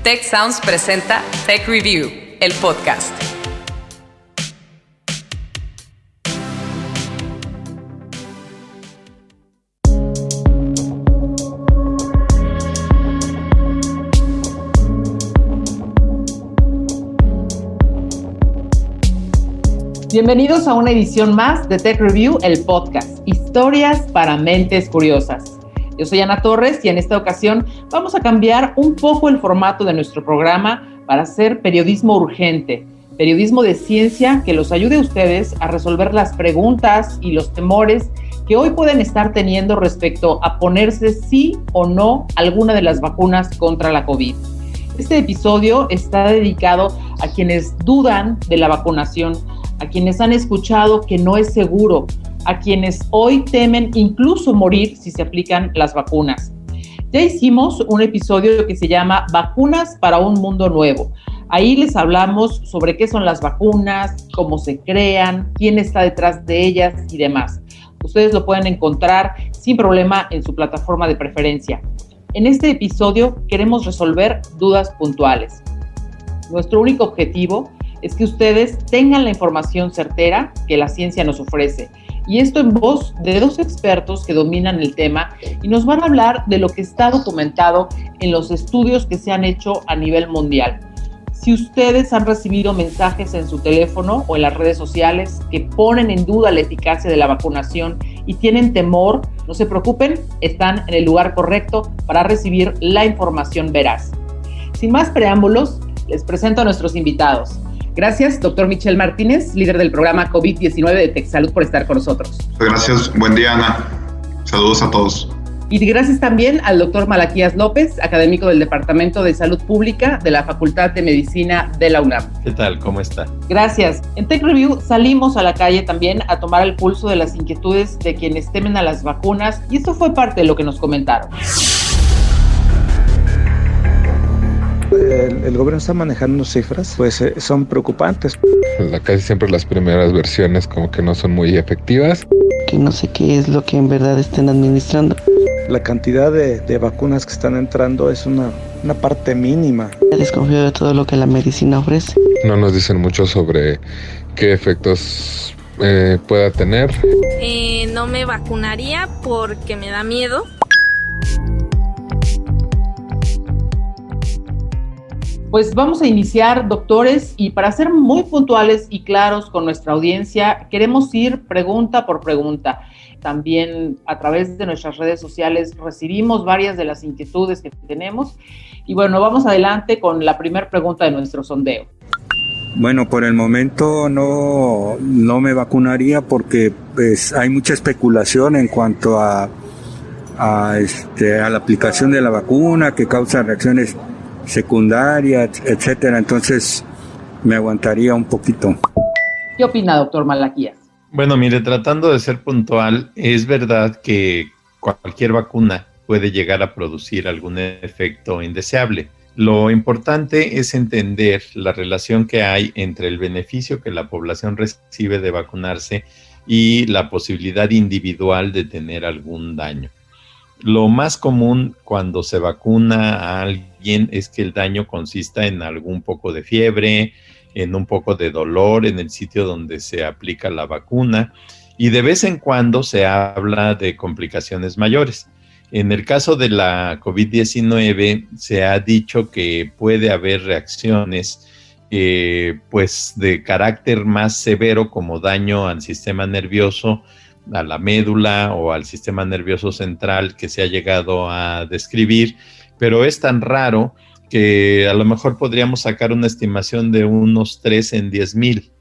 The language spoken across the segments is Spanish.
Tech Sounds presenta Tech Review, el podcast. Bienvenidos a una edición más de Tech Review, el podcast. Historias para mentes curiosas. Yo soy Ana Torres y en esta ocasión vamos a cambiar un poco el formato de nuestro programa para hacer periodismo urgente, periodismo de ciencia que los ayude a ustedes a resolver las preguntas y los temores que hoy pueden estar teniendo respecto a ponerse sí o no alguna de las vacunas contra la COVID. Este episodio está dedicado a quienes dudan de la vacunación, a quienes han escuchado que no es seguro, a quienes hoy temen incluso morir si se aplican las vacunas. Ya hicimos un episodio que se llama Vacunas para un Mundo Nuevo. Ahí les hablamos sobre qué son las vacunas, cómo se crean, quién está detrás de ellas y demás. Ustedes lo pueden encontrar sin problema en su plataforma de preferencia. En este episodio queremos resolver dudas puntuales. Nuestro único objetivo es que ustedes tengan la información certera que la ciencia nos ofrece. Y esto en voz de dos expertos que dominan el tema y nos van a hablar de lo que está documentado en los estudios que se han hecho a nivel mundial. Si ustedes han recibido mensajes en su teléfono o en las redes sociales que ponen en duda la eficacia de la vacunación y tienen temor, no se preocupen, están en el lugar correcto para recibir la información veraz. Sin más preámbulos, les presento a nuestros invitados. Gracias, doctor Michel Martínez, líder del programa COVID-19 de TechSalud, por estar con nosotros. Gracias, buen día, Ana. Saludos a todos. Y gracias también al doctor Malaquías López, académico del Departamento de Salud Pública de la Facultad de Medicina de la UNAM. ¿Qué tal? ¿Cómo está? Gracias. En Tech Review salimos a la calle también a tomar el pulso de las inquietudes de quienes temen a las vacunas y esto fue parte de lo que nos comentaron. El gobierno está manejando cifras, pues son preocupantes. Casi siempre las primeras versiones como que no son muy efectivas. Que no sé qué es lo que en verdad estén administrando. La cantidad de vacunas que están entrando es una parte mínima. Desconfío de todo lo que la medicina ofrece. No nos dicen mucho sobre qué efectos pueda tener. No me vacunaría porque me da miedo. Pues vamos a iniciar, doctores, y para ser muy puntuales y claros con nuestra audiencia, queremos ir pregunta por pregunta. También a través de nuestras redes sociales recibimos varias de las inquietudes que tenemos. Y bueno, vamos adelante con la primera pregunta de nuestro sondeo. Bueno, por el momento no me vacunaría porque pues, hay mucha especulación en cuanto a la aplicación de la vacuna que causa reacciones secundarias, etcétera. Entonces me aguantaría un poquito. ¿Qué opina, doctor Malaquías? Bueno, mire, tratando de ser puntual, es verdad que cualquier vacuna puede llegar a producir algún efecto indeseable. Lo importante es entender la relación que hay entre el beneficio que la población recibe de vacunarse y la posibilidad individual de tener algún daño. Lo más común cuando se vacuna a alguien es que el daño consista en algún poco de fiebre, en un poco de dolor en el sitio donde se aplica la vacuna y de vez en cuando se habla de complicaciones mayores. En el caso de la COVID-19 se ha dicho que puede haber reacciones pues de carácter más severo como daño al sistema nervioso, a la médula o al sistema nervioso central que se ha llegado a describir, pero es tan raro que a lo mejor podríamos sacar una estimación de unos 3 en 10,000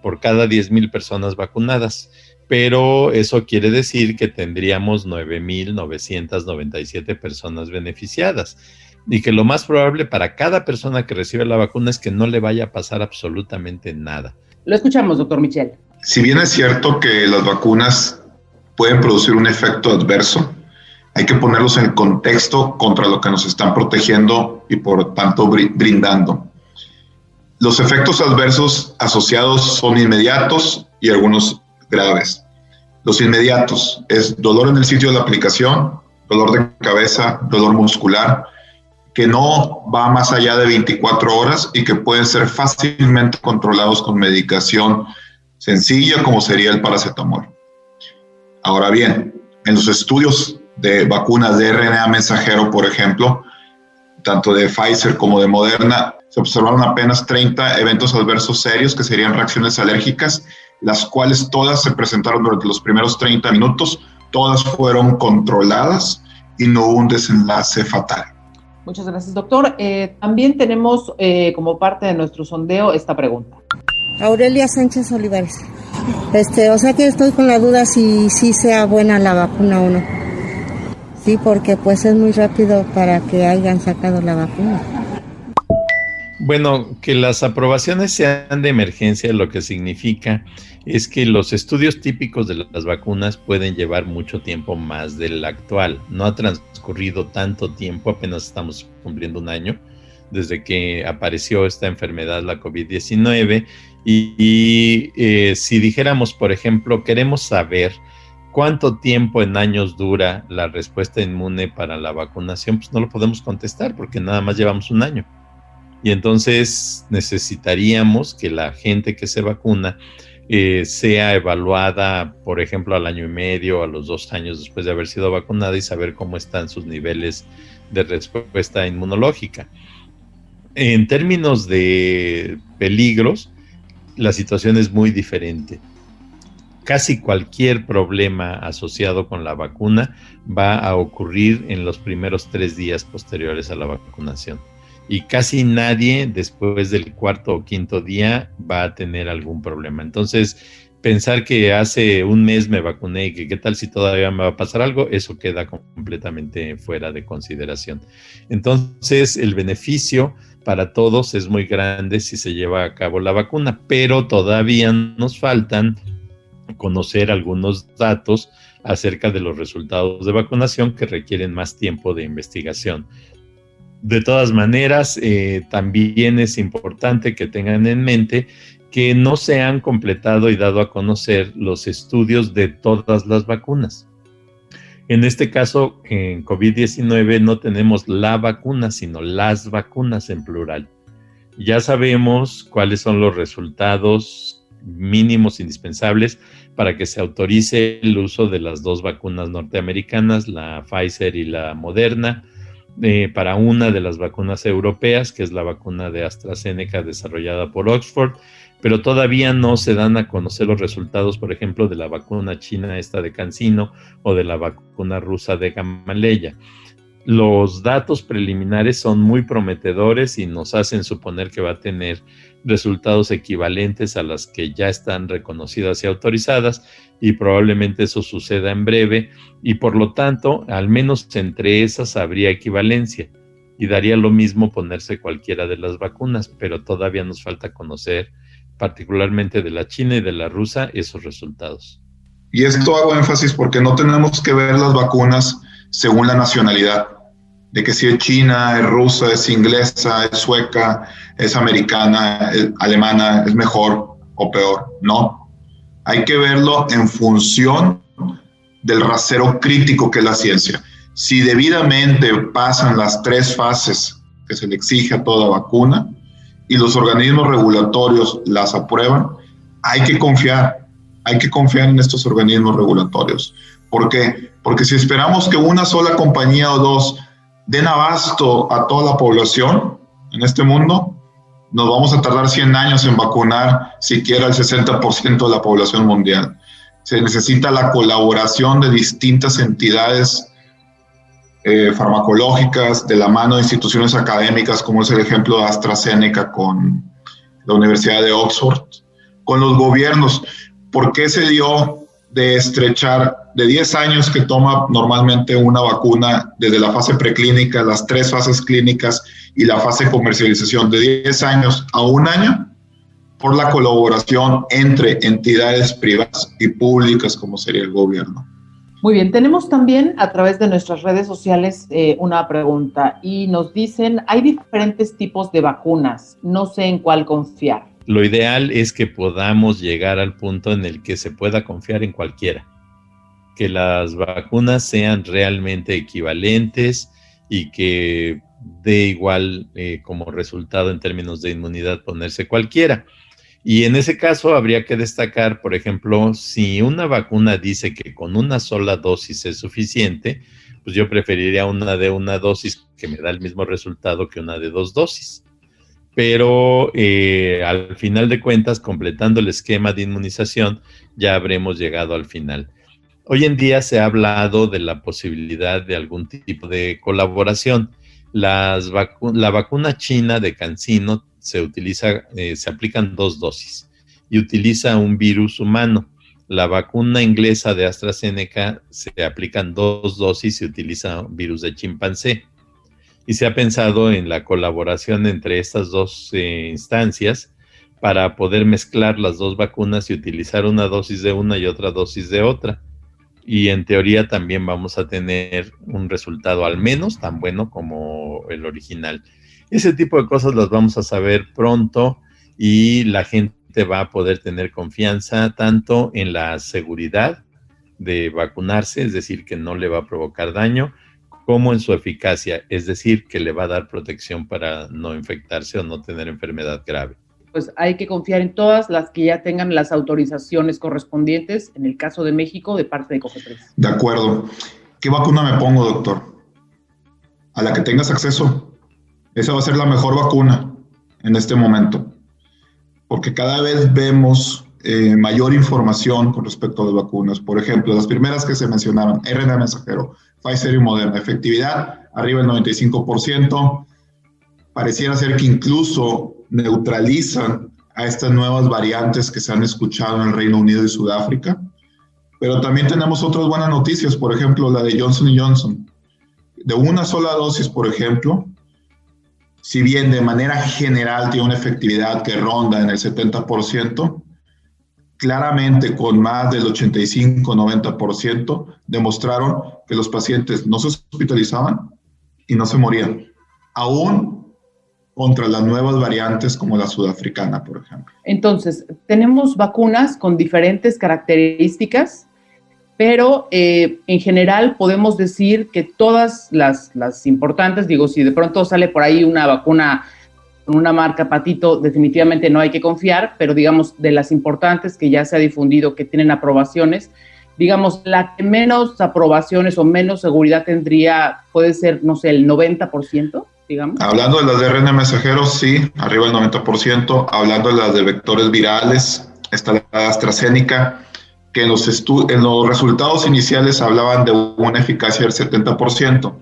por cada 10,000 personas vacunadas, pero eso quiere decir que tendríamos 9,997 personas beneficiadas y que lo más probable para cada persona que recibe la vacuna es que no le vaya a pasar absolutamente nada. Lo escuchamos, doctor Michel. Si bien es cierto que las vacunas pueden producir un efecto adverso, hay que ponerlos en contexto contra lo que nos están protegiendo y por tanto brindando. Los efectos adversos asociados son inmediatos y algunos graves. Los inmediatos es dolor en el sitio de la aplicación, dolor de cabeza, dolor muscular, que no va más allá de 24 horas y que pueden ser fácilmente controlados con medicación sencilla como sería el paracetamol. Ahora bien, en los estudios de vacunas de RNA mensajero, por ejemplo, tanto de Pfizer como de Moderna, se observaron apenas 30 eventos adversos serios, que serían reacciones alérgicas, las cuales todas se presentaron durante los primeros 30 minutos, todas fueron controladas y no hubo un desenlace fatal. Muchas gracias, doctor. También tenemos como parte de nuestro sondeo esta pregunta. Aurelia Sánchez Olivares. O sea que estoy con la duda si sea buena la vacuna o no. Sí, porque pues es muy rápido para que hayan sacado la vacuna. Bueno, que las aprobaciones sean de emergencia, lo que significa es que los estudios típicos de las vacunas pueden llevar mucho tiempo más del actual. No ha transcurrido tanto tiempo, apenas estamos cumpliendo un año desde que apareció esta enfermedad, la COVID-19, y si dijéramos, por ejemplo, queremos saber cuánto tiempo en años dura la respuesta inmune para la vacunación, pues no lo podemos contestar porque nada más llevamos un año. Y entonces necesitaríamos que la gente que se vacuna sea evaluada, por ejemplo, al año y medio, a los 2 años después de haber sido vacunada y saber cómo están sus niveles de respuesta inmunológica. En términos de peligros, la situación es muy diferente. Casi cualquier problema asociado con la vacuna va a ocurrir en los primeros 3 días posteriores a la vacunación. Y casi nadie después del 4º o 5º día va a tener algún problema. Entonces, pensar que hace un mes me vacuné y que qué tal si todavía me va a pasar algo, eso queda completamente fuera de consideración. Entonces, el beneficio para todos es muy grande si se lleva a cabo la vacuna, pero todavía nos faltan conocer algunos datos acerca de los resultados de vacunación que requieren más tiempo de investigación. De todas maneras, también es importante que tengan en mente que no se han completado y dado a conocer los estudios de todas las vacunas. En este caso, en COVID-19 no tenemos la vacuna, sino las vacunas en plural. Ya sabemos cuáles son los resultados mínimos indispensables para que se autorice el uso de las 2 vacunas norteamericanas, la Pfizer y la Moderna, para una de las vacunas europeas, que es la vacuna de AstraZeneca desarrollada por Oxford, pero todavía no se dan a conocer los resultados, por ejemplo, de la vacuna china esta de CanSino o de la vacuna rusa de Gamaleya. Los datos preliminares son muy prometedores y nos hacen suponer que va a tener resultados equivalentes a las que ya están reconocidas y autorizadas, y probablemente eso suceda en breve, y por lo tanto, al menos entre esas habría equivalencia, y daría lo mismo ponerse cualquiera de las vacunas, pero todavía nos falta conocer, particularmente de la china y de la rusa, esos resultados. Y esto hago énfasis porque no tenemos que ver las vacunas según la nacionalidad, de que si es china, es rusa, es inglesa, es sueca, es americana, es alemana, es mejor o peor. No, hay que verlo en función del rasero crítico que es la ciencia. Si debidamente pasan las 3 fases que se le exige a toda vacuna y los organismos regulatorios las aprueban, hay que confiar en estos organismos regulatorios. ¿Por qué? Porque si esperamos que una sola compañía o 2 den abasto a toda la población en este mundo, nos vamos a tardar 100 años en vacunar siquiera el 60% de la población mundial. Se necesita la colaboración de distintas entidades farmacológicas, de la mano de instituciones académicas, como es el ejemplo de AstraZeneca con la Universidad de Oxford, con los gobiernos. ¿Por qué se dio de estrechar de 10 años que toma normalmente una vacuna desde la fase preclínica, las 3 fases clínicas y la fase de comercialización, de 10 años a 1 año? Por la colaboración entre entidades privadas y públicas como sería el gobierno. Muy bien, tenemos también a través de nuestras redes sociales una pregunta y nos dicen, hay diferentes tipos de vacunas, no sé en cuál confiar. Lo ideal es que podamos llegar al punto en el que se pueda confiar en cualquiera, que las vacunas sean realmente equivalentes y que dé igual como resultado en términos de inmunidad ponerse cualquiera. Y en ese caso habría que destacar, por ejemplo, si una vacuna dice que con una sola dosis es suficiente, pues yo preferiría una de una dosis que me da el mismo resultado que una de 2 dosis. Pero al final de cuentas, completando el esquema de inmunización, ya habremos llegado al final. Hoy en día se ha hablado de la posibilidad de algún tipo de colaboración. La vacuna china de CanSino se aplican 2 dosis y utiliza un virus humano. La vacuna inglesa de AstraZeneca se aplican 2 dosis y utiliza un virus de chimpancé. Y se ha pensado en la colaboración entre estas 2 instancias para poder mezclar las 2 vacunas y utilizar una dosis de una y otra dosis de otra. Y en teoría también vamos a tener un resultado al menos tan bueno como el original. Ese tipo de cosas las vamos a saber pronto y la gente va a poder tener confianza tanto en la seguridad de vacunarse, es decir, que no le va a provocar daño, como en su eficacia, es decir, que le va a dar protección para no infectarse o no tener enfermedad grave. Pues hay que confiar en todas las que ya tengan las autorizaciones correspondientes, en el caso de México, de parte de COFEPRIS. De acuerdo. ¿Qué vacuna me pongo, doctor? A la que tengas acceso. Esa va a ser la mejor vacuna en este momento, porque cada vez vemos mayor información con respecto a las vacunas. Por ejemplo, las primeras que se mencionaron, RNA mensajero, Pfizer y Moderna, efectividad arriba del 95%, pareciera ser que incluso neutralizan a estas nuevas variantes que se han escuchado en el Reino Unido y Sudáfrica, pero también tenemos otras buenas noticias, por ejemplo, la de Johnson & Johnson. De una sola dosis, por ejemplo, si bien de manera general tiene una efectividad que ronda en el 70%, claramente con más del 85-90% demostraron que los pacientes no se hospitalizaban y no se morían, aún contra las nuevas variantes como la sudafricana, por ejemplo. Entonces, tenemos vacunas con diferentes características, pero en general podemos decir que todas las importantes, digo, si de pronto sale por ahí una vacuna con una marca patito, definitivamente no hay que confiar, pero digamos, de las importantes que ya se ha difundido, que tienen aprobaciones, digamos, la que menos aprobaciones o menos seguridad tendría, puede ser, no sé, el 90%, digamos. Hablando de las de RNA mensajeros, sí, arriba del 90%. Hablando de las de vectores virales, está la AstraZeneca, que en los resultados iniciales hablaban de una eficacia del 70%.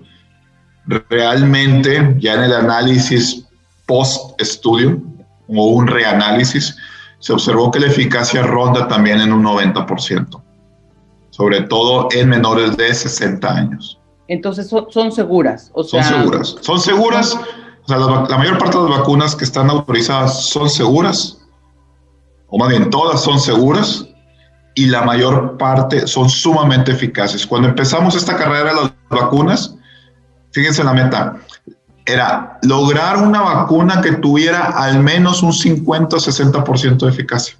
Realmente, ya en el análisis post-estudio o un reanálisis, se observó que la eficacia ronda también en un 90%, sobre todo en menores de 60 años. Entonces son seguras. O sea, son seguras. O sea, la mayor parte de las vacunas que están autorizadas son seguras, o más bien todas son seguras, y la mayor parte son sumamente eficaces. Cuando empezamos esta carrera de las vacunas, fíjense la meta, era lograr una vacuna que tuviera al menos un 50-60% de eficacia.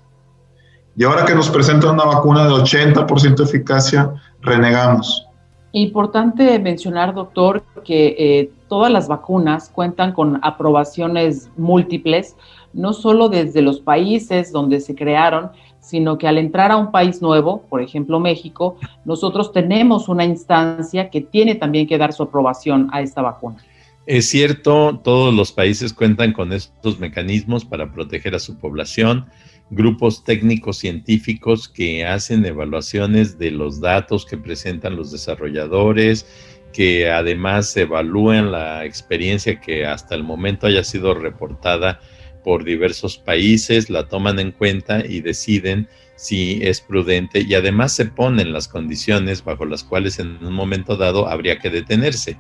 Y ahora que nos presentan una vacuna de 80% de eficacia, renegamos. Importante mencionar, doctor, que todas las vacunas cuentan con aprobaciones múltiples, no solo desde los países donde se crearon, sino que al entrar a un país nuevo, por ejemplo México, nosotros tenemos una instancia que tiene también que dar su aprobación a esta vacuna. Es cierto, todos los países cuentan con estos mecanismos para proteger a su población, grupos técnicos científicos que hacen evaluaciones de los datos que presentan los desarrolladores, que además evalúan la experiencia que hasta el momento haya sido reportada por diversos países, la toman en cuenta y deciden si es prudente, y además se ponen las condiciones bajo las cuales en un momento dado habría que detenerse.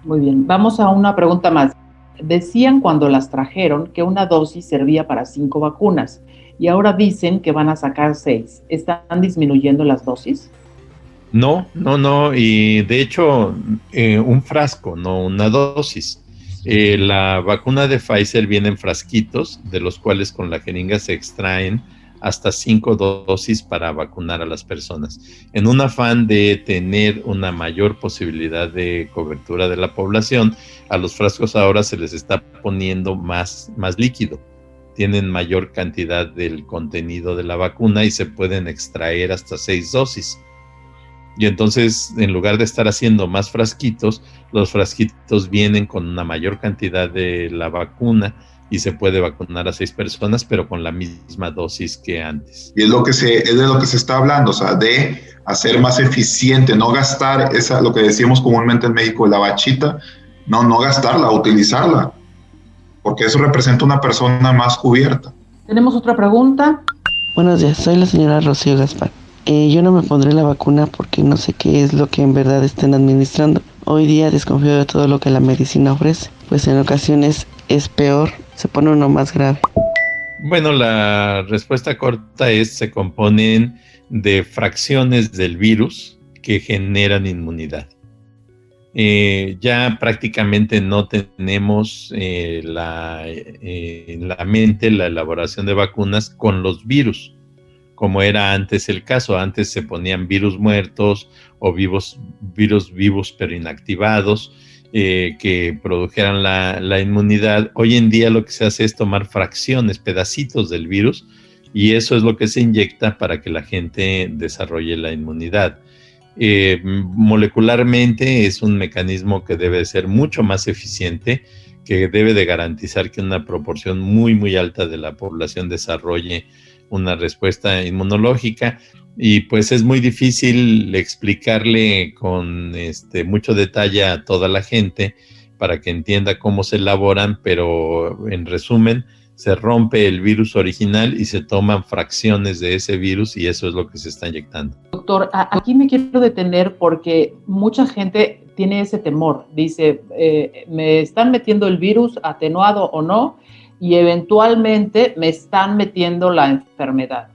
Muy bien, vamos a una pregunta más. Decían cuando las trajeron que una dosis servía para 5 vacunas y ahora dicen que van a sacar 6. ¿Están disminuyendo las dosis? No, y de hecho un frasco, no una dosis. La vacuna de Pfizer viene en frasquitos, de los cuales con la jeringa se extraen hasta 5 dosis para vacunar a las personas. En un afán de tener una mayor posibilidad de cobertura de la población, a los frascos ahora se les está poniendo más líquido. Tienen mayor cantidad del contenido de la vacuna y se pueden extraer hasta 6 dosis. Y entonces, en lugar de estar haciendo más frasquitos, los frasquitos vienen con una mayor cantidad de la vacuna y se puede vacunar a 6 personas, pero con la misma dosis que antes. Y es de lo que se está hablando, o sea, de hacer más eficiente, no gastar lo que decíamos comúnmente en México, la bachita, no gastarla, utilizarla, porque eso representa una persona más cubierta. Tenemos otra pregunta. Buenos días, soy la señora Rocío Gaspar. Yo no me pondré la vacuna porque no sé qué es lo que en verdad estén administrando. Hoy día desconfío de todo lo que la medicina ofrece, pues en ocasiones es peor, se pone uno más grave. Bueno, la respuesta corta es: se componen de fracciones del virus que generan inmunidad. Ya prácticamente no tenemos en la mente la elaboración de vacunas con los virus, como era antes el caso. Antes se ponían virus muertos o virus vivos pero inactivados que produjeran la inmunidad. Hoy en día lo que se hace es tomar fracciones, pedacitos del virus, y eso es lo que se inyecta para que la gente desarrolle la inmunidad. Molecularmente es un mecanismo que debe ser mucho más eficiente, que debe de garantizar que una proporción muy, muy alta de la población desarrolle una respuesta inmunológica, y pues es muy difícil explicarle con mucho detalle a toda la gente para que entienda cómo se elaboran, pero en resumen, se rompe el virus original y se toman fracciones de ese virus, y eso es lo que se está inyectando. Doctor, aquí me quiero detener porque mucha gente tiene ese temor. Dice, me están metiendo el virus, atenuado o no, y eventualmente me están metiendo la enfermedad.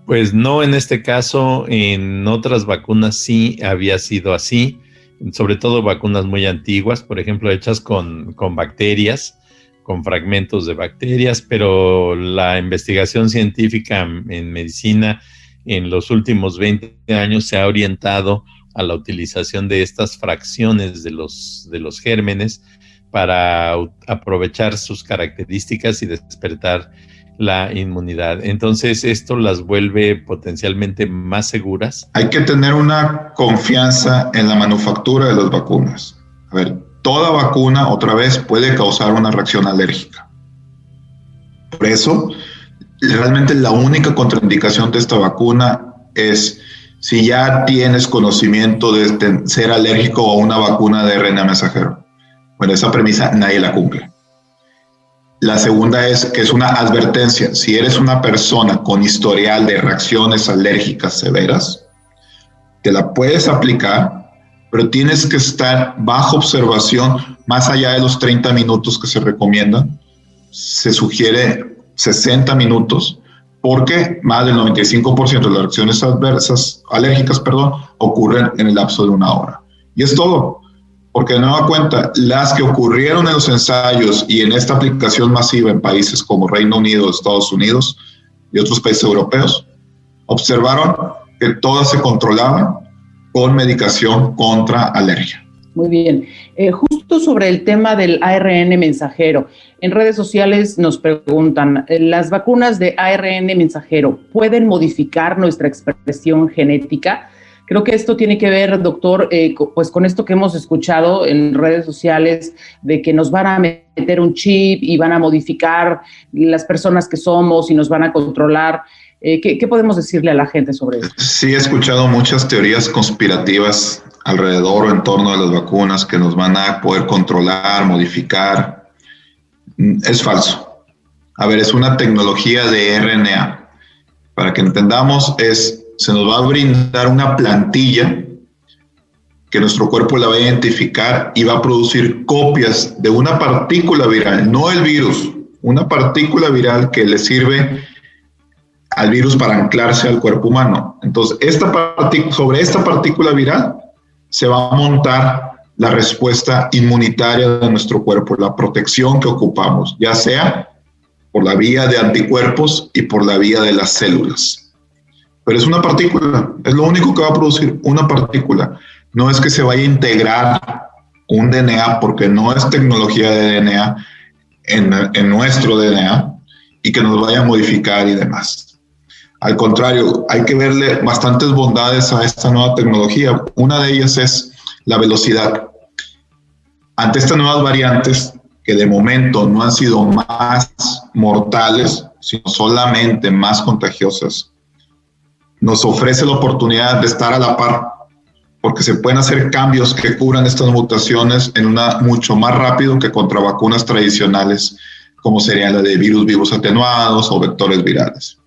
Pues no en este caso. En otras vacunas sí había sido así, sobre todo vacunas muy antiguas, por ejemplo, hechas con bacterias, con fragmentos de bacterias, pero la investigación científica en medicina en los últimos 20 años se ha orientado a la utilización de estas fracciones de los gérmenes para aprovechar sus características y despertar la inmunidad. Entonces, esto las vuelve potencialmente más seguras. Hay que tener una confianza en la manufactura de las vacunas. A ver, toda vacuna, otra vez, puede causar una reacción alérgica. Por eso, realmente la única contraindicación de esta vacuna es si ya tienes conocimiento de ser alérgico a una vacuna de RNA mensajero. Bueno, esa premisa nadie la cumple. La segunda es que es una advertencia. Si eres una persona con historial de reacciones alérgicas severas, te la puedes aplicar, pero tienes que estar bajo observación más allá de los 30 minutos que se recomiendan. Se sugiere 60 minutos, porque más del 95% de las reacciones alérgicas, ocurren en el lapso de 1 hora. Y es todo. Porque de nueva cuenta, las que ocurrieron en los ensayos y en esta aplicación masiva en países como Reino Unido, Estados Unidos y otros países europeos, observaron que todas se controlaban con medicación contra alergia. Muy bien. Justo sobre el tema del ARN mensajero, en redes sociales nos preguntan, ¿las vacunas de ARN mensajero pueden modificar nuestra expresión genética? Creo que esto tiene que ver, doctor, pues con esto que hemos escuchado en redes sociales, de que nos van a meter un chip y van a modificar las personas que somos y nos van a controlar. ¿Qué podemos decirle a la gente sobre esto? Sí, he escuchado muchas teorías conspirativas alrededor o en torno a las vacunas que nos van a poder controlar, modificar. Es falso. A ver, es una tecnología de RNA. Para que entendamos, se nos va a brindar una plantilla que nuestro cuerpo la va a identificar y va a producir copias de una partícula viral, no el virus, una partícula viral que le sirve al virus para anclarse al cuerpo humano. Entonces, sobre esta partícula viral se va a montar la respuesta inmunitaria de nuestro cuerpo, la protección que ocupamos, ya sea por la vía de anticuerpos y por la vía de las células. Pero es una partícula, es lo único que va a producir una partícula. No es que se vaya a integrar un DNA, porque no es tecnología de DNA en nuestro DNA y que nos vaya a modificar y demás. Al contrario, hay que verle bastantes bondades a esta nueva tecnología. Una de ellas es la velocidad. Ante estas nuevas variantes, que de momento no han sido más mortales, sino solamente más contagiosas, nos ofrece la oportunidad de estar a la par, porque se pueden hacer cambios que cubran estas mutaciones mucho más rápido que contra vacunas tradicionales, como serían la de virus vivos atenuados o vectores virales.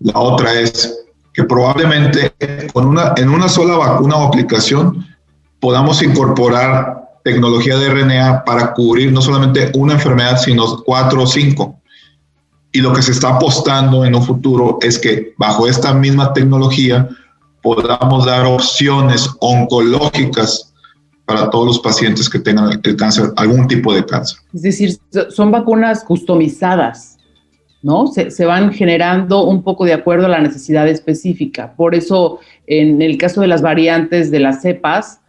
La otra es que probablemente en una sola vacuna o aplicación podamos incorporar tecnología de RNA para cubrir no solamente una enfermedad, sino 4 o 5. Y lo que se está apostando en un futuro es que bajo esta misma tecnología podamos dar opciones oncológicas para todos los pacientes que tengan el cáncer, algún tipo de cáncer. Es decir, son vacunas customizadas, ¿no? Se van generando un poco de acuerdo a la necesidad específica. Por eso, en el caso de las variantes de las cepas,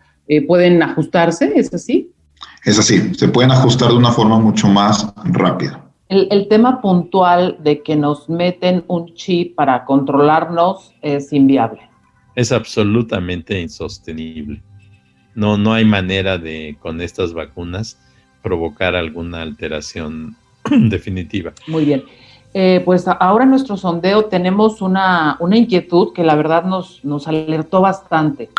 ¿pueden ajustarse? ¿Es así? Es así, se pueden ajustar de una forma mucho más rápida. El tema puntual de que nos meten un chip para controlarnos es inviable. Es absolutamente insostenible. No hay manera de, con estas vacunas, provocar alguna alteración definitiva. Muy bien. Pues ahora en nuestro sondeo tenemos una inquietud que la verdad nos alertó bastante.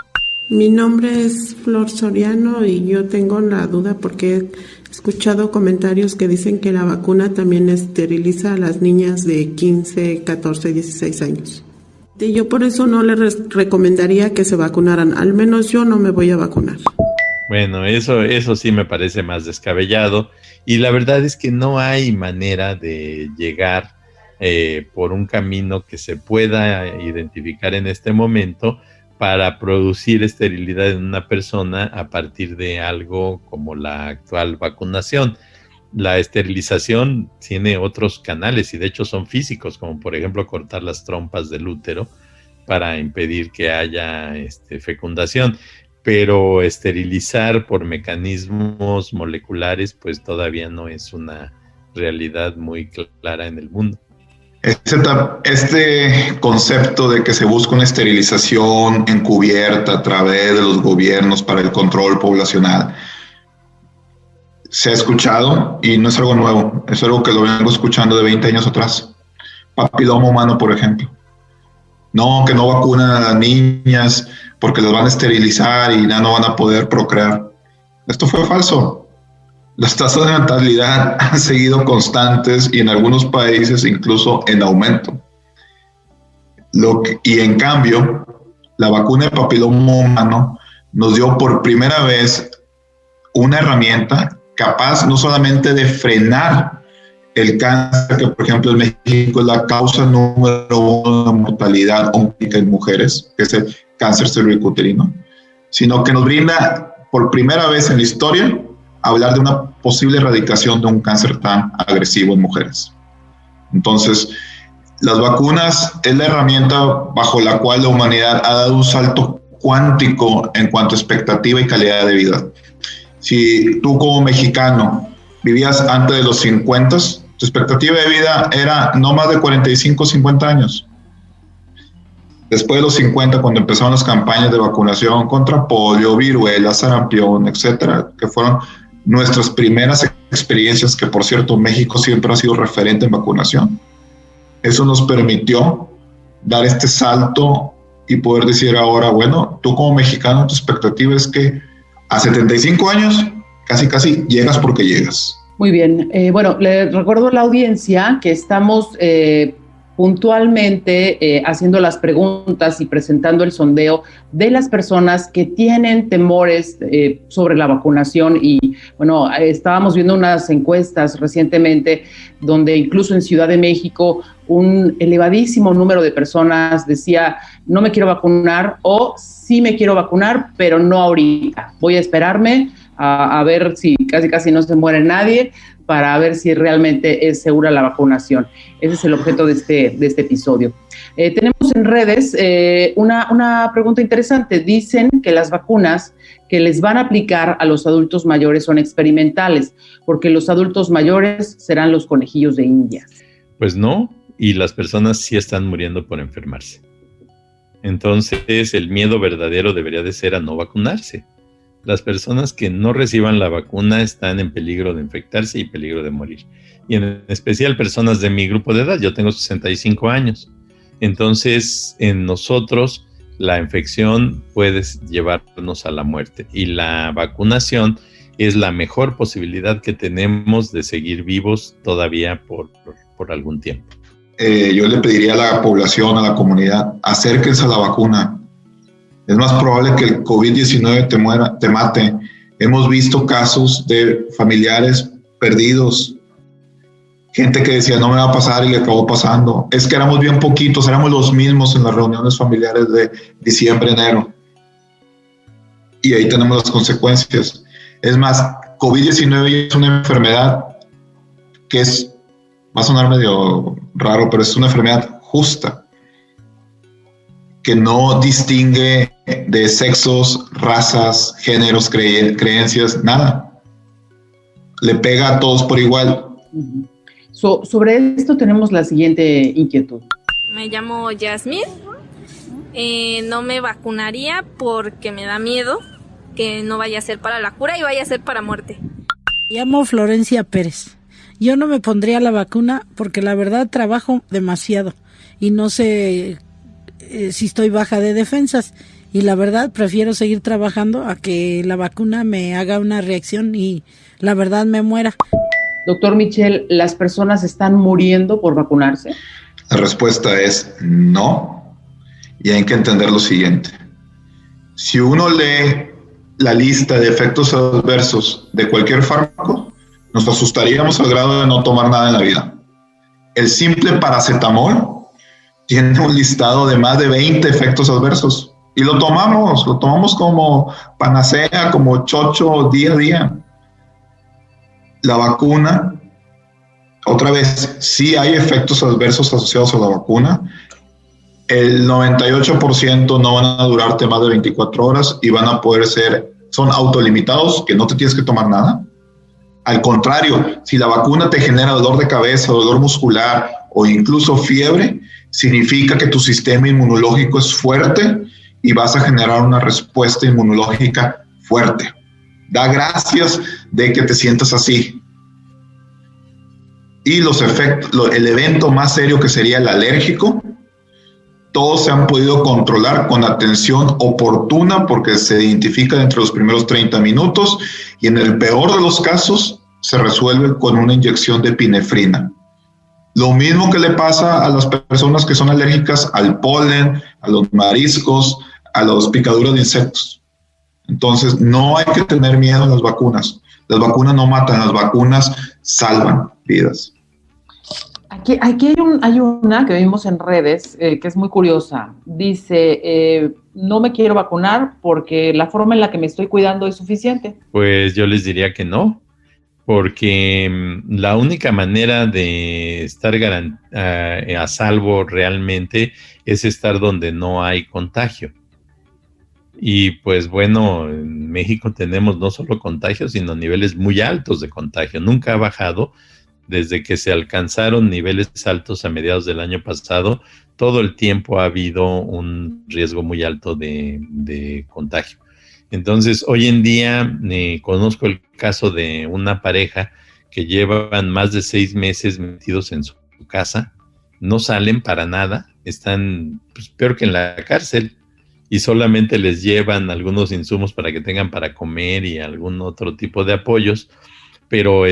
Mi nombre es Flor Soriano y yo tengo la duda porque he escuchado comentarios que dicen que la vacuna también esteriliza a las niñas de 15, 14, 16 años. Y yo por eso no les recomendaría que se vacunaran, al menos yo no me voy a vacunar. Bueno, eso sí me parece más descabellado y la verdad es que no hay manera de llegar por un camino que se pueda identificar en este momento para producir esterilidad en una persona a partir de algo como la actual vacunación. La esterilización tiene otros canales y de hecho son físicos, como por ejemplo cortar las trompas del útero para impedir que haya fecundación, pero esterilizar por mecanismos moleculares pues todavía no es una realidad muy clara en el mundo. Este concepto de que se busca una esterilización encubierta a través de los gobiernos para el control poblacional se ha escuchado y no es algo nuevo, es algo que lo vengo escuchando de 20 años atrás. Papiloma humano, por ejemplo. No, que no vacunan a las niñas porque las van a esterilizar y ya no van a poder procrear. Esto fue falso. Las tasas de natalidad han seguido constantes y en algunos países incluso en aumento. Y en cambio, la vacuna de papiloma humano nos dio por primera vez una herramienta capaz no solamente de frenar el cáncer, que por ejemplo en México es la causa número 1 de mortalidad óntica en mujeres, que es el cáncer cervicuterino, sino que nos brinda por primera vez en la historia hablar de una posible erradicación de un cáncer tan agresivo en mujeres. Entonces, las vacunas es la herramienta bajo la cual la humanidad ha dado un salto cuántico en cuanto a expectativa y calidad de vida. Si tú como mexicano vivías antes de los 50, tu expectativa de vida era no más de 45 o 50 años. Después de los 50, cuando empezaron las campañas de vacunación contra polio, viruela, sarampión, etcétera, que fueron nuestras primeras experiencias, que por cierto México siempre ha sido referente en vacunación. Eso nos permitió dar este salto y poder decir ahora, bueno, tú como mexicano, tu expectativa es que a 75 años casi llegas porque llegas. Muy bien. Bueno, le recuerdo a la audiencia que estamos puntualmente haciendo las preguntas y presentando el sondeo de las personas que tienen temores sobre la vacunación y bueno, estábamos viendo unas encuestas recientemente donde incluso en Ciudad de México un elevadísimo número de personas decía no me quiero vacunar o sí me quiero vacunar pero no ahorita, voy a esperarme a ver si casi no se muere nadie para ver si realmente es segura la vacunación. Ese es el objeto de este episodio. Tenemos en redes una pregunta interesante. Dicen que las vacunas que les van a aplicar a los adultos mayores son experimentales, porque los adultos mayores serán los conejillos de India. Pues no, y las personas sí están muriendo por enfermarse. Entonces, el miedo verdadero debería de ser a no vacunarse. Las personas que no reciban la vacuna están en peligro de infectarse y peligro de morir. Y en especial personas de mi grupo de edad. Yo tengo 65 años. Entonces, en nosotros, la infección puede llevarnos a la muerte. Y la vacunación es la mejor posibilidad que tenemos de seguir vivos todavía por algún tiempo. Yo le pediría a la población, a la comunidad, acérquense a la vacuna. Es más probable que el COVID-19 te mate. Hemos visto casos de familiares perdidos, gente que decía no me va a pasar y le acabó pasando. Es que éramos bien poquitos, éramos los mismos en las reuniones familiares de diciembre, enero. Y ahí tenemos las consecuencias. Es más, COVID-19 es una enfermedad que va a sonar medio raro, pero es una enfermedad justa, que no distingue de sexos, razas, géneros, creencias, nada. Le pega a todos por igual. Sobre esto tenemos la siguiente inquietud. Me llamo Yasmín. No me vacunaría porque me da miedo que no vaya a ser para la cura y vaya a ser para muerte. Me llamo Florencia Pérez. Yo no me pondría la vacuna porque la verdad trabajo demasiado y no sé si estoy baja de defensas, y la verdad prefiero seguir trabajando a que la vacuna me haga una reacción y la verdad me muera. Doctor Michel, ¿las personas están muriendo por vacunarse? La respuesta es no, y hay que entender lo siguiente. Si uno lee la lista de efectos adversos de cualquier fármaco, nos asustaríamos al grado de no tomar nada en la vida. El simple paracetamol tiene un listado de más de 20 efectos adversos y lo tomamos como panacea, como chocho día a día. La vacuna, otra vez, sí hay efectos adversos asociados a la vacuna. El 98% no van a durarte más de 24 horas y van a poder son autolimitados, que no te tienes que tomar nada. Al contrario, si la vacuna te genera dolor de cabeza, dolor muscular o incluso fiebre, significa que tu sistema inmunológico es fuerte y vas a generar una respuesta inmunológica fuerte. Da gracias de que te sientas así. Y los efectos, el evento más serio que sería el alérgico, todos se han podido controlar con atención oportuna porque se identifica entre los primeros 30 minutos y en el peor de los casos se resuelve con una inyección de epinefrina. Lo mismo que le pasa a las personas que son alérgicas al polen, a los mariscos, a las picaduras de insectos. Entonces, no hay que tener miedo a las vacunas. Las vacunas no matan, las vacunas salvan vidas. Aquí hay una que vimos en redes que es muy curiosa. Dice, no me quiero vacunar porque la forma en la que me estoy cuidando es suficiente. Pues yo les diría que no, porque la única manera de estar a salvo realmente es estar donde no hay contagio. Y pues bueno, en México tenemos no solo contagios, sino niveles muy altos de contagio. Nunca ha bajado. Desde que se alcanzaron niveles altos a mediados del año pasado, todo el tiempo ha habido un riesgo muy alto de contagio. Entonces, hoy en día conozco el caso de una pareja que llevan más de 6 meses metidos en su casa, no salen para nada, están peor que en la cárcel y solamente les llevan algunos insumos para que tengan para comer y algún otro tipo de apoyos. Pero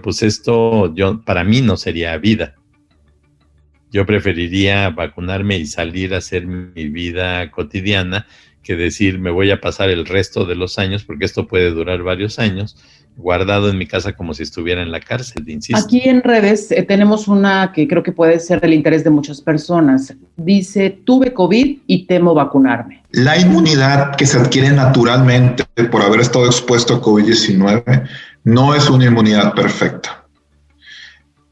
pues esto para mí no sería vida. Yo preferiría vacunarme y salir a hacer mi vida cotidiana que decir me voy a pasar el resto de los años, porque esto puede durar varios años, guardado en mi casa como si estuviera en la cárcel, insisto. Aquí en redes tenemos una que creo que puede ser del interés de muchas personas. Dice, tuve COVID y temo vacunarme. La inmunidad que se adquiere naturalmente por haber estado expuesto a COVID-19 no es una inmunidad perfecta.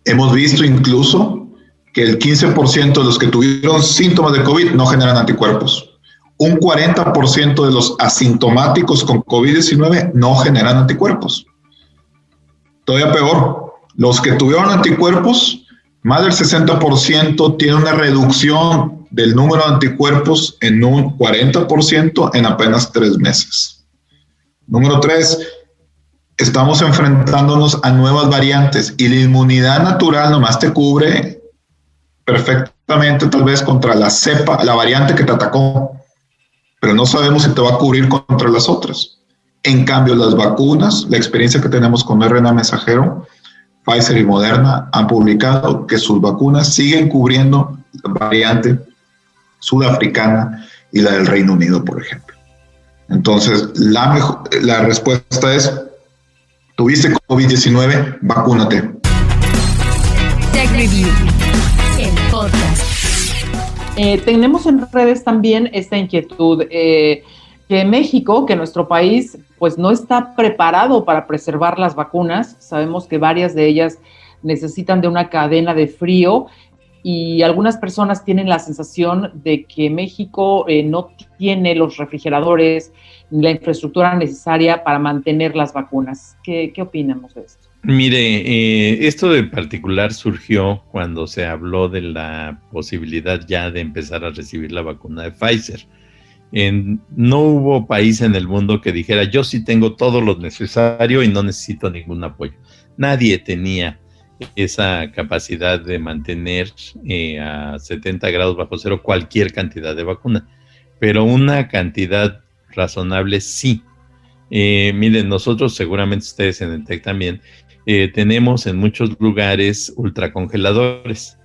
Hemos visto incluso que el 15% de los que tuvieron síntomas de COVID no generan anticuerpos. Un 40% de los asintomáticos con COVID-19 no generan anticuerpos. Todavía peor, los que tuvieron anticuerpos, más del 60% tiene una reducción del número de anticuerpos en un 40% en apenas 3 meses. Número 3, estamos enfrentándonos a nuevas variantes y la inmunidad natural nomás te cubre perfectamente tal vez contra la cepa, la variante que te atacó, pero no sabemos si te va a cubrir contra las otras. En cambio, las vacunas, la experiencia que tenemos con RNA mensajero, Pfizer y Moderna han publicado que sus vacunas siguen cubriendo la variante sudafricana y la del Reino Unido, por ejemplo. Entonces, la respuesta es, ¿tuviste COVID-19? Vacúnate. Tech Review, el podcast. Tenemos en redes también esta inquietud, que México, que nuestro país, pues no está preparado para preservar las vacunas. Sabemos que varias de ellas necesitan de una cadena de frío y algunas personas tienen la sensación de que México no tiene los refrigeradores ni la infraestructura necesaria para mantener las vacunas. ¿Qué opinamos de esto? Mire, esto en particular surgió cuando se habló de la posibilidad ya de empezar a recibir la vacuna de Pfizer. No hubo país en el mundo que dijera, yo sí tengo todo lo necesario y no necesito ningún apoyo. Nadie tenía esa capacidad de mantener a 70 grados bajo cero cualquier cantidad de vacuna, pero una cantidad razonable sí. Miren, nosotros, seguramente ustedes en el TEC también, tenemos en muchos lugares ultracongeladores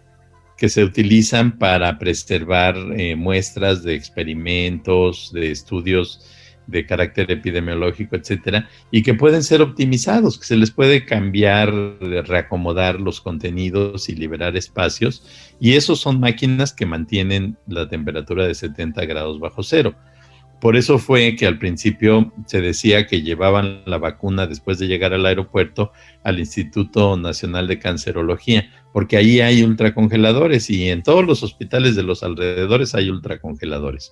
que se utilizan para preservar muestras de experimentos, de estudios de carácter epidemiológico, etcétera, y que pueden ser optimizados, que se les puede cambiar, reacomodar los contenidos y liberar espacios, y esos son máquinas que mantienen la temperatura de 70 grados bajo cero. Por eso fue que al principio se decía que llevaban la vacuna después de llegar al aeropuerto al Instituto Nacional de Cancerología, porque ahí hay ultracongeladores y en todos los hospitales de los alrededores hay ultracongeladores.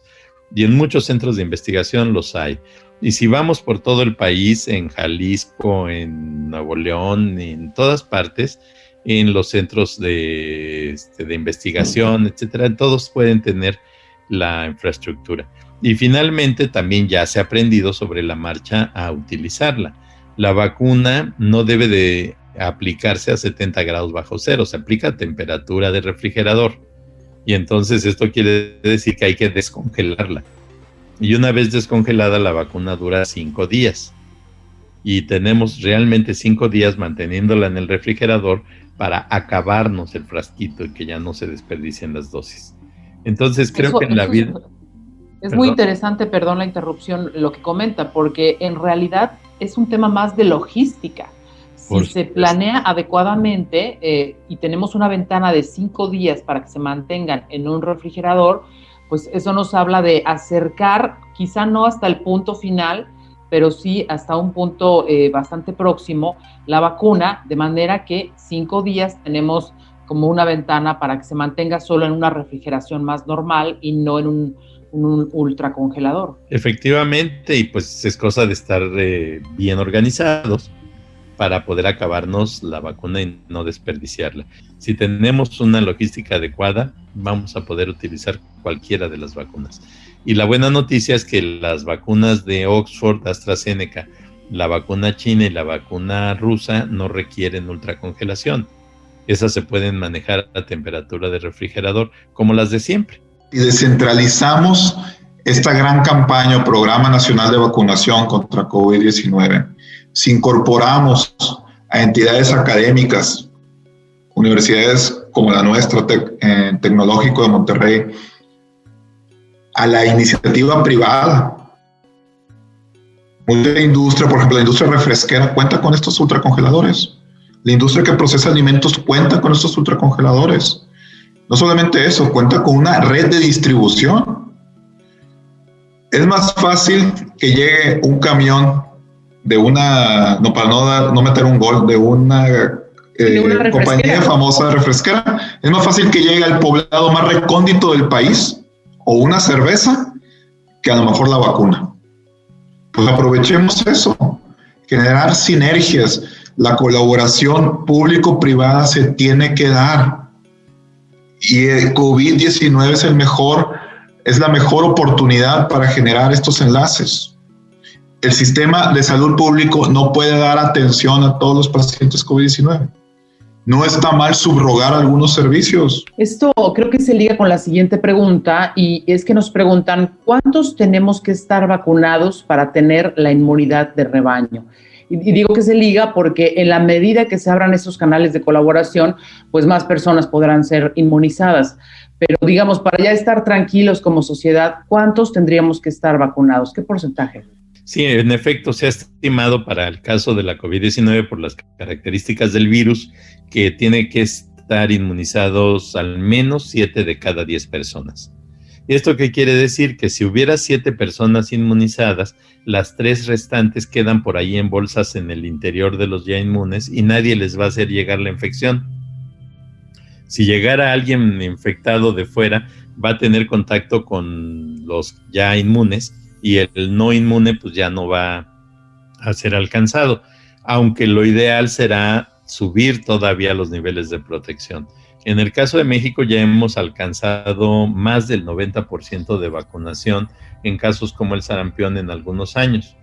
Y en muchos centros de investigación los hay. Y si vamos por todo el país, en Jalisco, en Nuevo León, en todas partes, en los centros de investigación, etcétera, todos pueden tener la infraestructura. Y finalmente también ya se ha aprendido sobre la marcha a utilizarla. La vacuna no debe de aplicarse a 70 grados bajo cero, se aplica a temperatura de refrigerador. Y entonces esto quiere decir que hay que descongelarla. Y una vez descongelada, la vacuna dura 5 días. Y tenemos realmente 5 días manteniéndola en el refrigerador para acabarnos el frasquito y que ya no se desperdicien las dosis. Entonces creo que en la vida... Es muy interesante, perdón la interrupción, lo que comenta, porque en realidad es un tema más de logística. Si se planea adecuadamente y tenemos una ventana de 5 días para que se mantengan en un refrigerador, pues eso nos habla de acercar, quizá no hasta el punto final, pero sí hasta un punto bastante próximo, la vacuna, de manera que 5 días tenemos como una ventana para que se mantenga solo en una refrigeración más normal y no en un ultracongelador. Efectivamente, y pues es cosa de estar bien organizados para poder acabarnos la vacuna y no desperdiciarla. Si tenemos una logística adecuada, vamos a poder utilizar cualquiera de las vacunas. Y la buena noticia es que las vacunas de Oxford, AstraZeneca, la vacuna china y la vacuna rusa no requieren ultracongelación. Esas se pueden manejar a temperatura de refrigerador como las de siempre. Y descentralizamos esta gran campaña o Programa Nacional de Vacunación contra COVID-19. Si incorporamos a entidades académicas, universidades como la nuestra, Tecnológico de Monterrey, a la iniciativa privada. Mucha industria, por ejemplo, la industria refresquera cuenta con estos ultracongeladores. La industria que procesa alimentos cuenta con estos ultracongeladores. No solamente eso, cuenta con una red de distribución. Es más fácil que llegue un camión de una, para no meter un gol, de una compañía famosa de refresquera, es más fácil que llegue al poblado más recóndito del país o una cerveza que a lo mejor la vacuna. Pues aprovechemos eso, generar sinergias. La colaboración público-privada se tiene que dar. Y el COVID-19 es la mejor oportunidad para generar estos enlaces. El sistema de salud público no puede dar atención a todos los pacientes COVID-19. No está mal subrogar algunos servicios. Esto creo que se liga con la siguiente pregunta, y es que nos preguntan ¿cuántos tenemos que estar vacunados para tener la inmunidad de rebaño? Y digo que se liga porque en la medida que se abran esos canales de colaboración, pues más personas podrán ser inmunizadas. Pero digamos, para ya estar tranquilos como sociedad, ¿cuántos tendríamos que estar vacunados? ¿Qué porcentaje? Sí, en efecto, se ha estimado para el caso de la COVID-19 por las características del virus que tiene que estar inmunizados al menos 7 de cada 10 personas. ¿Esto qué quiere decir? Que si hubiera 7 personas inmunizadas, las 3 restantes quedan por ahí en bolsas en el interior de los ya inmunes y nadie les va a hacer llegar la infección. Si llegara alguien infectado de fuera, va a tener contacto con los ya inmunes y el no inmune pues ya no va a ser alcanzado, aunque lo ideal será subir todavía los niveles de protección. En el caso de México ya hemos alcanzado más del 90% de vacunación en casos como el sarampión en algunos años.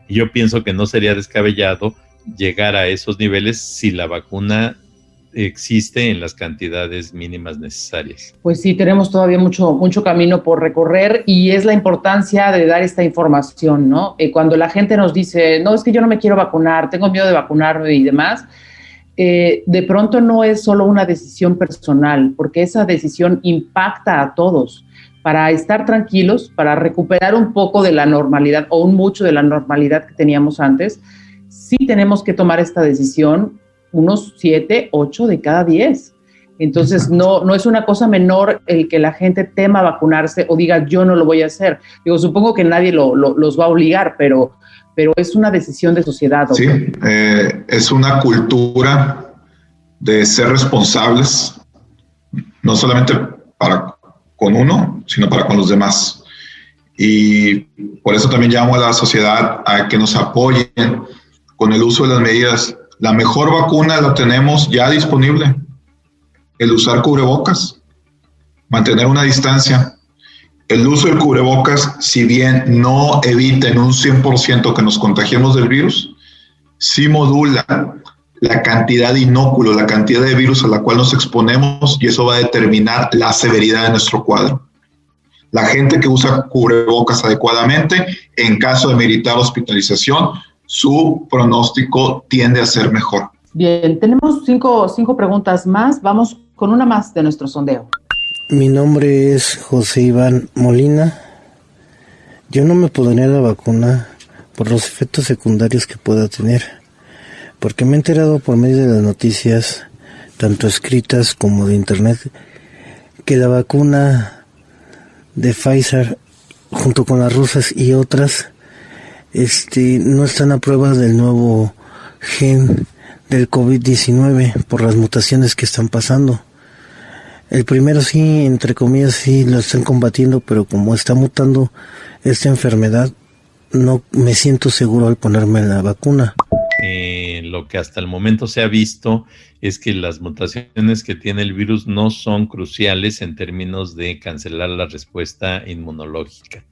Y yo pienso que no sería descabellado llegar a esos niveles si la vacuna existe en las cantidades mínimas necesarias. Pues sí, tenemos todavía mucho camino por recorrer y es la importancia de dar esta información, ¿no? Cuando la gente nos dice, no, es que yo no me quiero vacunar, tengo miedo de vacunarme y demás, de pronto no es solo una decisión personal, porque esa decisión impacta a todos. Para estar tranquilos, para recuperar un poco de la normalidad o un mucho de la normalidad que teníamos antes, sí tenemos que tomar esta decisión unos 7, 8 de cada 10. Entonces no es una cosa menor el que la gente tema vacunarse o diga yo no lo voy a hacer. Digo, supongo que nadie los va a obligar, pero es una decisión de sociedad. ¿Okay? Sí, es una cultura de ser responsables, no solamente para con uno, sino para con los demás. Y por eso también llamo a la sociedad a que nos apoyen con el uso de las medidas. La mejor vacuna la tenemos ya disponible. El usar cubrebocas, mantener una distancia. El uso del cubrebocas, si bien no evita en un 100% que nos contagiemos del virus, sí modula la cantidad de inóculo, la cantidad de virus a la cual nos exponemos y eso va a determinar la severidad de nuestro cuadro. La gente que usa cubrebocas adecuadamente, en caso de meritar hospitalización, su pronóstico tiende a ser mejor. Bien, tenemos cinco preguntas más. Vamos con una más de nuestro sondeo. Mi nombre es José Iván Molina. Yo no me pondría la vacuna por los efectos secundarios que pueda tener, porque me he enterado por medio de las noticias, tanto escritas como de internet, que la vacuna de Pfizer, junto con las rusas y otras, no están a prueba del nuevo gen del COVID-19 por las mutaciones que están pasando. El primero sí, entre comillas, sí lo están combatiendo, pero como está mutando esta enfermedad, no me siento seguro al ponerme la vacuna. Lo que hasta el momento se ha visto es que las mutaciones que tiene el virus no son cruciales en términos de cancelar la respuesta inmunológica.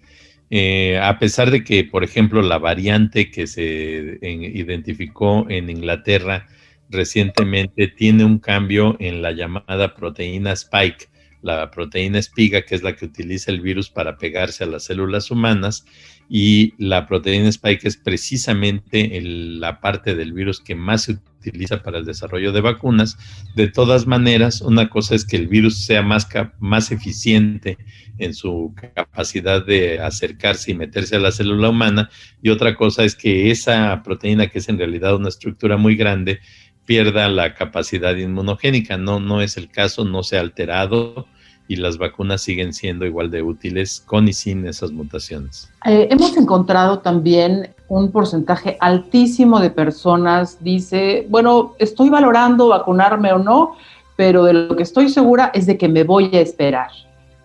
A pesar de que, por ejemplo, la variante que se identificó en Inglaterra recientemente tiene un cambio en la llamada proteína Spike, la proteína espiga, que es la que utiliza el virus para pegarse a las células humanas, y la proteína Spike es precisamente la parte del virus que más se utiliza para el desarrollo de vacunas. De todas maneras, una cosa es que el virus sea más eficiente en su capacidad de acercarse y meterse a la célula humana, y otra cosa es que esa proteína, que es en realidad una estructura muy grande, pierda la capacidad inmunogénica. No es el caso, no se ha alterado y las vacunas siguen siendo igual de útiles con y sin esas mutaciones. Hemos encontrado también un porcentaje altísimo de personas dice, bueno, estoy valorando vacunarme o no, pero de lo que estoy segura es de que me voy a esperar.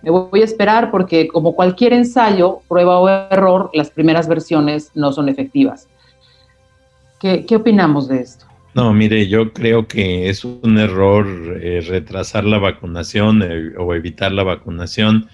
Me voy a esperar porque, como cualquier ensayo, prueba o error, las primeras versiones no son efectivas. ¿Qué opinamos de esto? No, mire, yo creo que es un error retrasar la vacunación o evitar la vacunación.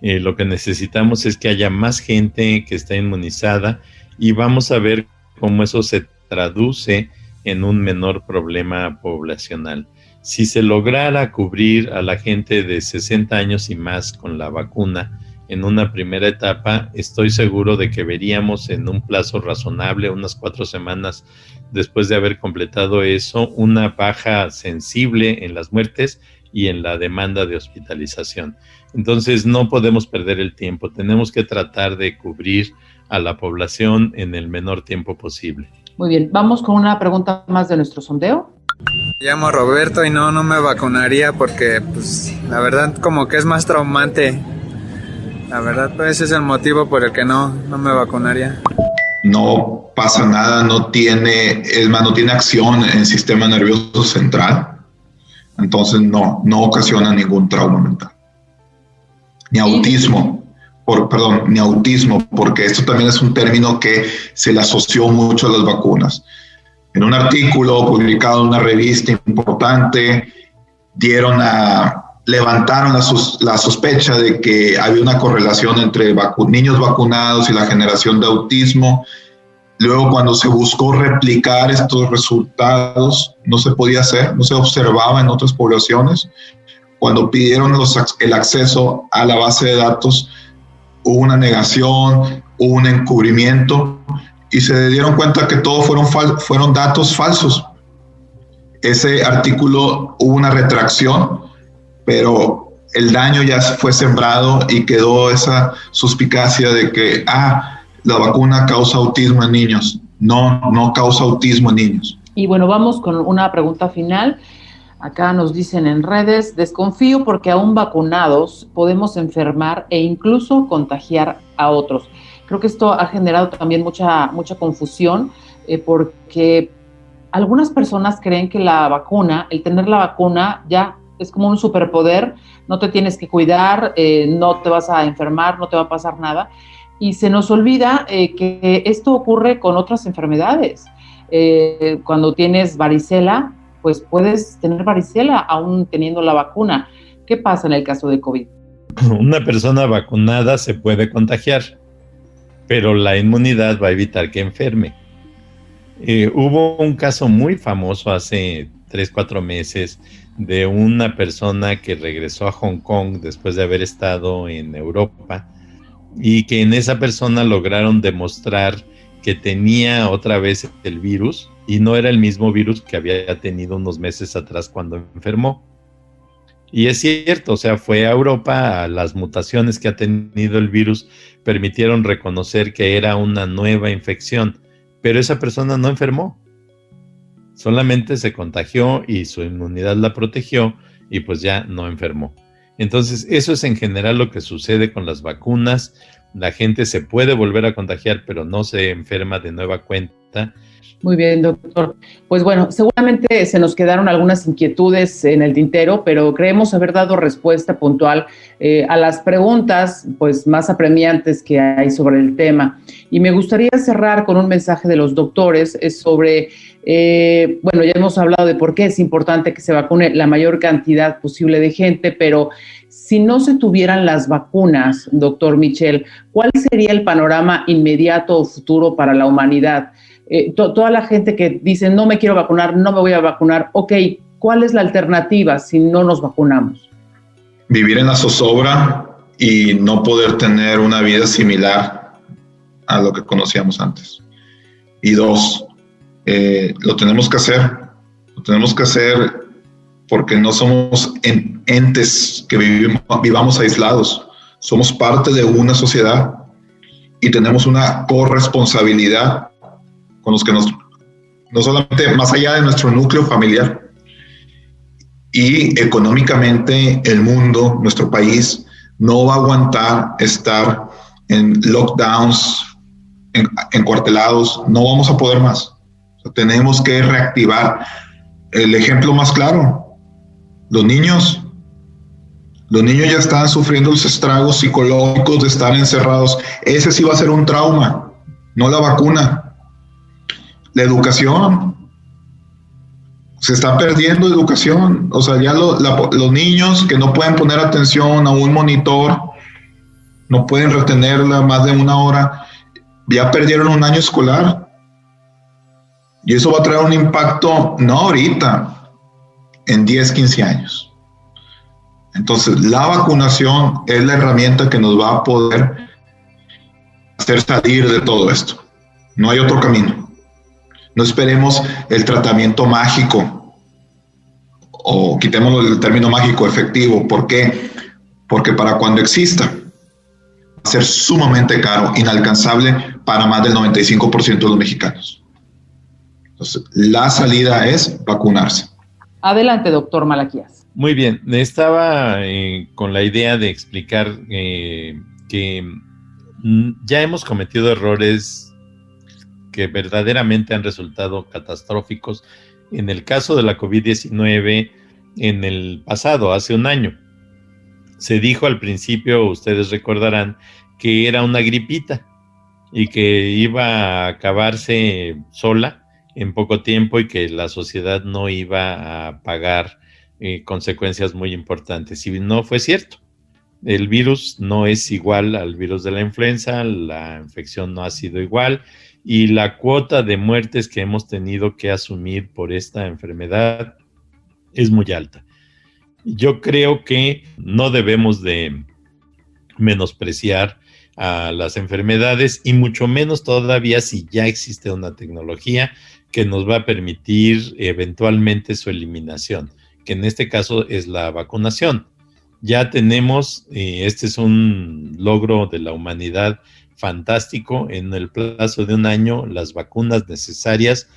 Lo que necesitamos es que haya más gente que esté inmunizada y vamos a ver cómo eso se traduce en un menor problema poblacional. Si se lograra cubrir a la gente de 60 años y más con la vacuna en una primera etapa, estoy seguro de que veríamos en un plazo razonable, unas 4 semanas después de haber completado eso, una baja sensible en las muertes y en la demanda de hospitalización. Entonces no podemos perder el tiempo, tenemos que tratar de cubrir a la población en el menor tiempo posible. Muy bien, vamos con una pregunta más de nuestro sondeo. Me llamo Roberto y no me vacunaría porque, pues, la verdad como que es más traumante. La verdad, pues ese es el motivo por el que no me vacunaría. No pasa nada, no tiene acción en el sistema nervioso central, entonces no ocasiona ningún trauma mental. Ni autismo, porque esto también es un término que se le asoció mucho a las vacunas. En un artículo publicado en una revista importante, levantaron la sospecha de que había una correlación entre niños vacunados y la generación de autismo. Luego, cuando se buscó replicar estos resultados, no se podía hacer, no se observaba en otras poblaciones. Cuando pidieron el acceso a la base de datos, hubo una negación, hubo un encubrimiento y se dieron cuenta que todo fueron datos falsos. Ese artículo hubo una retracción, pero el daño ya fue sembrado y quedó esa suspicacia de que la vacuna causa autismo en niños. No causa autismo en niños. Y bueno, vamos con una pregunta final. Acá nos dicen en redes, desconfío porque aún vacunados podemos enfermar e incluso contagiar a otros. Creo que esto ha generado también mucha confusión porque algunas personas creen que el tener la vacuna ya es como un superpoder, no te tienes que cuidar, no te vas a enfermar, no te va a pasar nada. Y se nos olvida que esto ocurre con otras enfermedades. Cuando tienes varicela, pues puedes tener varicela aún teniendo la vacuna. ¿Qué pasa en el caso de COVID? Una persona vacunada se puede contagiar, pero la inmunidad va a evitar que enferme. Hubo un caso muy famoso hace 3-4 meses de una persona que regresó a Hong Kong después de haber estado en Europa y que en esa persona lograron demostrar que tenía otra vez el virus y no era el mismo virus que había tenido unos meses atrás cuando enfermó. Y es cierto, o sea, fue a Europa, las mutaciones que ha tenido el virus permitieron reconocer que era una nueva infección, pero esa persona no enfermó. Solamente se contagió y su inmunidad la protegió y pues ya no enfermó. Entonces, eso es en general lo que sucede con las vacunas. La gente se puede volver a contagiar, pero no se enferma de nueva cuenta. Muy bien, doctor. Pues bueno, seguramente se nos quedaron algunas inquietudes en el tintero, pero creemos haber dado respuesta puntual a las preguntas pues, más apremiantes que hay sobre el tema. Y me gustaría cerrar con un mensaje de los doctores sobre, bueno, ya hemos hablado de por qué es importante que se vacune la mayor cantidad posible de gente, pero si no se tuvieran las vacunas, doctor Michel, ¿cuál sería el panorama inmediato o futuro para la humanidad? Toda la gente que dice, no me quiero vacunar, no me voy a vacunar, ok, ¿cuál es la alternativa si no nos vacunamos? Vivir en la zozobra y no poder tener una vida similar a lo que conocíamos antes. Y 2, lo tenemos que hacer porque no somos entes que vivamos aislados, somos parte de una sociedad y tenemos una corresponsabilidad con los que no solamente más allá de nuestro núcleo familiar. y económicamente el mundo, nuestro país, no va a aguantar estar en lockdowns, encuartelados, no vamos a poder más. O sea, tenemos que reactivar. El ejemplo más claro, los niños ya están sufriendo los estragos psicológicos de estar encerrados. Ese sí va a ser un trauma, no la vacuna. La educación, se está perdiendo educación. O sea, ya los niños que no pueden poner atención a un monitor, no pueden retenerla más de una hora, ya perdieron un año escolar. Y eso va a traer un impacto, no ahorita, en 10, 15 años. Entonces, la vacunación es la herramienta que nos va a poder hacer salir de todo esto. No hay otro camino. No esperemos el tratamiento mágico, o quitémoslo del término mágico, efectivo. ¿Por qué? Porque para cuando exista, va a ser sumamente caro, inalcanzable para más del 95% de los mexicanos. Entonces, la salida es vacunarse. Adelante, doctor Malaquías. Muy bien, estaba con la idea de explicar que ya hemos cometido errores que verdaderamente han resultado catastróficos. En el caso de la COVID-19, en el pasado, hace un año, se dijo al principio, ustedes recordarán, que era una gripita y que iba a acabarse sola en poco tiempo y que la sociedad no iba a pagar consecuencias muy importantes. Y no fue cierto. El virus no es igual al virus de la influenza, la infección no ha sido igual y la cuota de muertes que hemos tenido que asumir por esta enfermedad es muy alta. Yo creo que no debemos de menospreciar a las enfermedades y mucho menos todavía si ya existe una tecnología que nos va a permitir eventualmente su eliminación, que en este caso es la vacunación. Ya tenemos, este es un logro de la humanidad fantástico, en el plazo de un año, las vacunas necesarias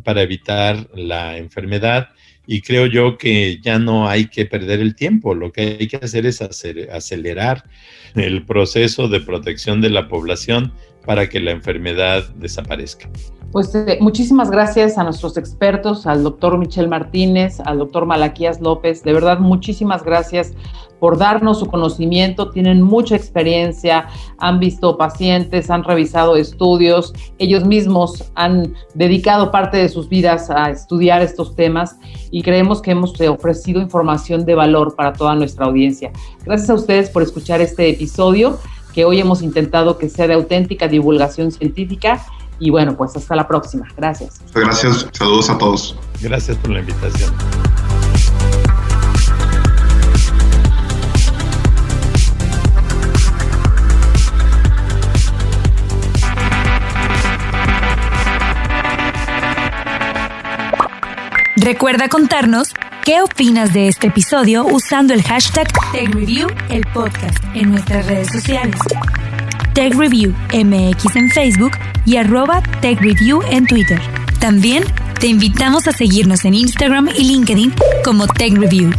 para evitar la enfermedad, y creo yo que ya no hay que perder el tiempo. Lo que hay que hacer es acelerar el proceso de protección de la población para que la enfermedad desaparezca. Pues muchísimas gracias a nuestros expertos, al doctor Michel Martínez, al doctor Malaquías López. De verdad, muchísimas gracias por darnos su conocimiento. Tienen mucha experiencia, han visto pacientes, han revisado estudios, ellos mismos han dedicado parte de sus vidas a estudiar estos temas y creemos que hemos ofrecido información de valor para toda nuestra audiencia. Gracias a ustedes por escuchar este episodio, que hoy hemos intentado que sea de auténtica divulgación científica. Y bueno, pues hasta la próxima. Gracias. Gracias. Saludos a todos. Gracias por la invitación. Recuerda contarnos qué opinas de este episodio usando el hashtag TechReview, el podcast, en nuestras redes sociales. TechReview MX en Facebook y @TechReview en Twitter. También te invitamos a seguirnos en Instagram y LinkedIn como TechReview.